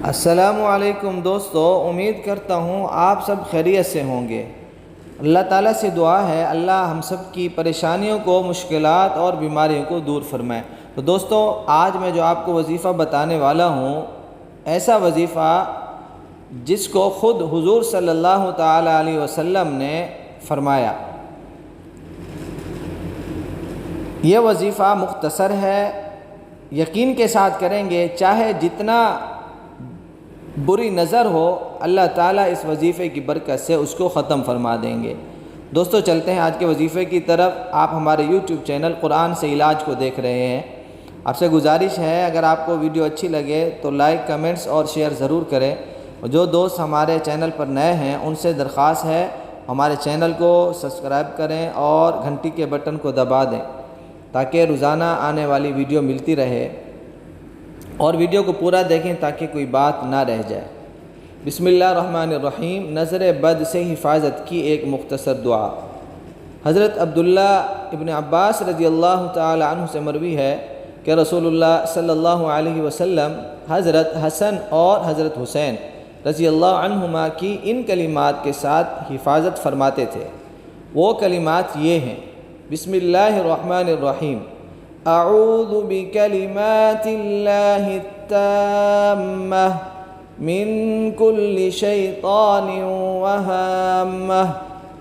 السلام علیکم دوستو، امید کرتا ہوں آپ سب خیریت سے ہوں گے۔ اللہ تعالیٰ سے دعا ہے اللہ ہم سب کی پریشانیوں کو، مشکلات اور بیماریوں کو دور فرمائے۔ تو دوستو، آج میں جو آپ کو وظیفہ بتانے والا ہوں، ایسا وظیفہ جس کو خود حضور صلی اللہ تعالیٰ علیہ وسلم نے فرمایا۔ یہ وظیفہ مختصر ہے، یقین کے ساتھ کریں گے، چاہے جتنا بری نظر ہو، اللہ تعالیٰ اس وظیفے کی برکت سے اس کو ختم فرما دیں گے۔ دوستو، چلتے ہیں آج کے وظیفے کی طرف۔ آپ ہمارے یوٹیوب چینل قرآن سے علاج کو دیکھ رہے ہیں۔ آپ سے گزارش ہے، اگر آپ کو ویڈیو اچھی لگے تو لائک، کمنٹس اور شیئر ضرور کریں۔ اور جو دوست ہمارے چینل پر نئے ہیں ان سے درخواست ہے ہمارے چینل کو سبسکرائب کریں اور گھنٹی کے بٹن کو دبا دیں تاکہ روزانہ آنے والی ویڈیو ملتی رہے، اور ویڈیو کو پورا دیکھیں تاکہ کوئی بات نہ رہ جائے۔ بسم اللہ الرحمن الرحیم۔ نظر بد سے حفاظت کی ایک مختصر دعا۔ حضرت عبداللہ ابن عباس رضی اللہ تعالی عنہ سے مروی ہے کہ رسول اللہ صلی اللہ علیہ وسلم حضرت حسن اور حضرت حسین رضی اللہ عنہما کی ان کلمات کے ساتھ حفاظت فرماتے تھے۔ وہ کلمات یہ ہیں: بسم اللہ الرحمن الرحیم، اعوذ بکلمات اللہ التامہ من کل شیطان وہامہ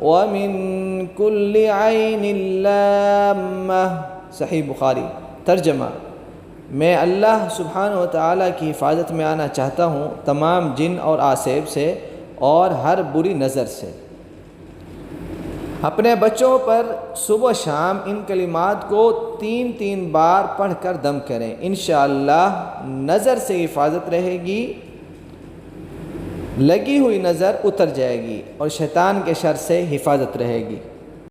ومن کل عین لامہ۔ صحیح بخاری۔ ترجمہ: میں اللہ سبحانہ و تعالیٰ کی حفاظت میں آنا چاہتا ہوں، تمام جن اور آسیب سے اور ہر بری نظر سے۔ اپنے بچوں پر صبح و شام ان کلمات کو 3 بار پڑھ کر دم کریں، انشاءاللہ نظر سے حفاظت رہے گی، لگی ہوئی نظر اتر جائے گی اور شیطان کے شر سے حفاظت رہے گی۔